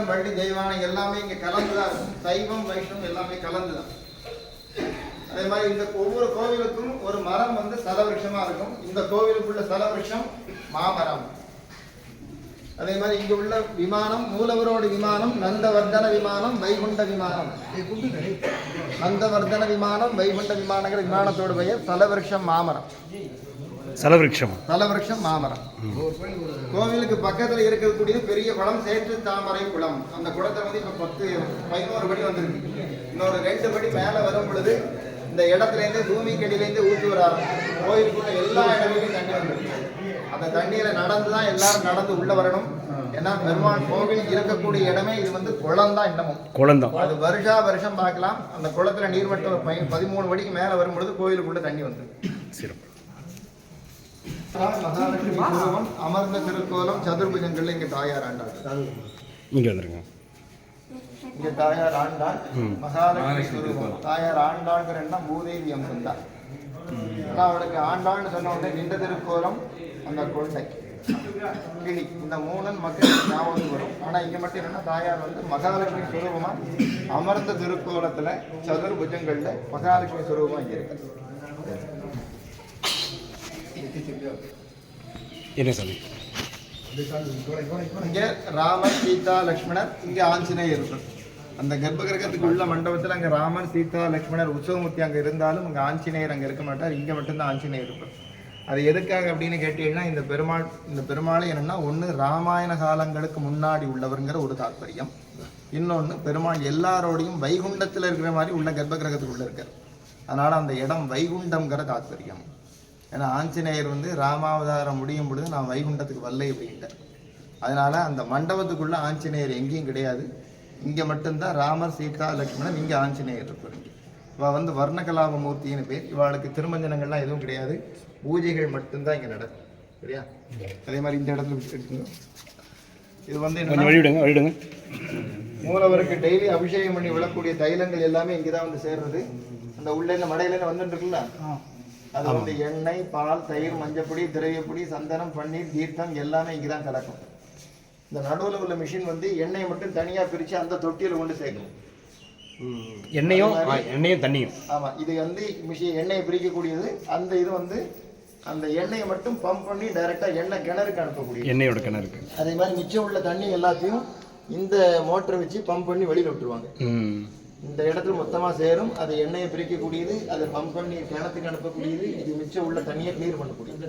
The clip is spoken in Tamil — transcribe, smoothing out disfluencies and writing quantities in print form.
சைவம் வள்ளி தெய்வானம் எல்லாமே இங்கே கலந்துதான் இருக்கும். சைவம் வைஷ்ணவம் எல்லாமே கலந்துதான். அதே மாதிரி இந்த ஒவ்வொரு கோவிலுக்கும் ஒரு மரம் வந்து ஸ்தலவிருஷமா இருக்கும். இந்த கோவிலுக்குள்ள ஸ்தலவிருஷம் மாமரம். அதே மாதிரி இங்க உள்ள விமானம் மூலவரோட விமானம் நந்தவர்தன விமானம் வைகுண்ட விமானம். நந்தவர்தன விமானம் வைகுண்ட விமானங்கிற விமானத்தோட பெயர் ஸ்தலவிருஷம் மாமரம். ஸ்தலவிருஷம் மாமரம். கோவிலுக்கு பக்கத்துல இருக்கக்கூடிய பெரிய குளம் சேற்று தாமரை குளம். அந்த குளத்தை வந்து இப்ப 11 படி வந்திருக்கு. இன்னொரு 2 படி மேல வரும் பொழுது இந்த இடத்துல இருந்து பூமிக்கு அடியிலேருந்து ஊற்றி வராங்க. கோயிலுக்குள்ள எல்லா இடங்களிலும் தண்ணி வந்துருக்கு. அந்த தண்ணீரை நடந்துதான் எல்லாரும் நடந்து உள்ள வரணும். ஏன்னா பெருமாள் கோவில் இருக்கக்கூடிய இடமே இது வந்து குளம் தான். இன்னமும் அது வருஷம் பார்க்கலாம். அந்த குளத்துல நீர்மட்டம் 13 படிக்கு மேல வரும் பொழுது கோயிலுக்குள்ள தண்ணி வந்து மகாலட்சுமி சுரூபம் அமர்ந்த திருக்கோலம் சதுர்புஜங்கள்ல இங்க தாயார் ஆண்டாள். இங்க வந்துருங்க. இங்க தாயார் ஆண்டாள் மகாலட்சுமி சுரூபம். தாயார் ஆண்டாள்ங்கிற எண்ணம் பூதேவி அம்சம் தான். ஆனா அவளுக்கு ஆண்டாள்னு சொன்ன உடனே நின்ற திருக்கோலம் அந்த கொண்டை கிளி இந்த 3 மக்களுக்கு ஞாபகம் வரும். ஆனா இங்க மட்டும் என்னன்னா தாயார் வந்து மகாலட்சுமி சுரூபமா அமர்ந்த திருக்கோலத்துல சதுர்புஜங்கள்ல மகாலட்சுமி சுரூபம் இங்க இருக்கு. என்ன சொல்லி இங்க ராமர் சீதா லக்ஷ்மணர் இங்க ஆஞ்சநேயர் இருக்கும். அந்த கர்ப்ப கிரகத்துக்கு உள்ள மண்டபத்தில் அங்க ராமர் சீதா லக்ஷ்மணர் உற்சவமூர்த்தி அங்க இருந்தாலும் அங்க ஆஞ்சநேயர் அங்க இருக்க மாட்டார். இங்க மட்டும்தான் ஆஞ்சநேயர் இருப்பார். அது எதுக்காக அப்படின்னு கேட்டீங்கன்னா இந்த பெருமாள் என்னன்னா ஒன்று ராமாயண காலங்களுக்கு முன்னாடி உள்ளவருங்கிற ஒரு தாற்பயம். இன்னொன்று பெருமாள் எல்லாரோடையும் வைகுண்டத்தில் இருக்கிற மாதிரி உள்ள கர்ப்ப கிரகத்துக்குள்ள இருக்கார். அதனால அந்த இடம் வைகுண்டம்ங்கிற தாற்பயம். ஏன்னா ஆஞ்சநேயர் வந்து ராமாவதாரம் முடியும் பொழுது நான் வைகுண்டத்துக்கு வரலை அப்படின்ட்டார். அதனால அந்த மண்டபத்துக்குள்ள ஆஞ்சநேயர் எங்கேயும் கிடையாது. இங்க மட்டும்தான் ராமர் சீதா லக்ஷ்மணன். இங்க ஆஞ்சநேயர் இருப்பார். இவ வந்து வர்ணகலாப மூர்த்தின்னு பேர். இவாளுக்கு திருமஞ்சனங்கள்லாம் எதுவும் கிடையாது. பூஜைகள் மட்டும்தான் இங்க நடக்கும். சரியா? அதே மாதிரி இந்த இடத்துல எடுத்துங்க. இது வந்து மூலவருக்கு டெய்லி அபிஷேகம் பண்ணி விழக்கூடிய தைலங்கள் எல்லாமே இங்கதான் வந்து சேர்றது. அந்த உள்ள மடையில வந்துட்டு இருக்குல்ல, அது வந்து எண்ணெய், பால், தயிர், மஞ்சப்பொடி, திரவியப்பொடி, சந்தனம், பன்னீர், தீர்த்தம் எல்லாமே இங்கதான் கிடக்கும். இந்த நடுவில் உள்ள மிஷின் வந்து எண்ணெயை மட்டும் தனியா பிரிச்சு அந்த தொட்டியில கொண்டு சேர்க்கும். எண்ணெயும் தண்ணியும். ஆமா, இது வந்து மிஷின் எண்ணெயை பிரிக்கக்கூடியது. அந்த இது வந்து அந்த எண்ணெயை மட்டும் பம்ப் பண்ணி டைரக்டா எண்ணெய் கிணறுக்கு அனுப்பக்கூடிய எண்ணெயோட கிணறுக்கு. அதே மாதிரி மிச்சம் உள்ள தண்ணி எல்லாத்தையும் இந்த மோட்டரை வச்சு பம்ப் பண்ணி வெளியில விட்டுருவாங்க. இந்த இடத்துல மொத்தமா சேரும். அது எண்ணெயை பிரிக்கக்கூடியது, அதை பம்ப் பண்ணி கிணத்துக்கு அனுப்பக்கூடியது. இது மிச்சம் உள்ள தண்ணியை கிளியர் பண்ணக்கூடியது.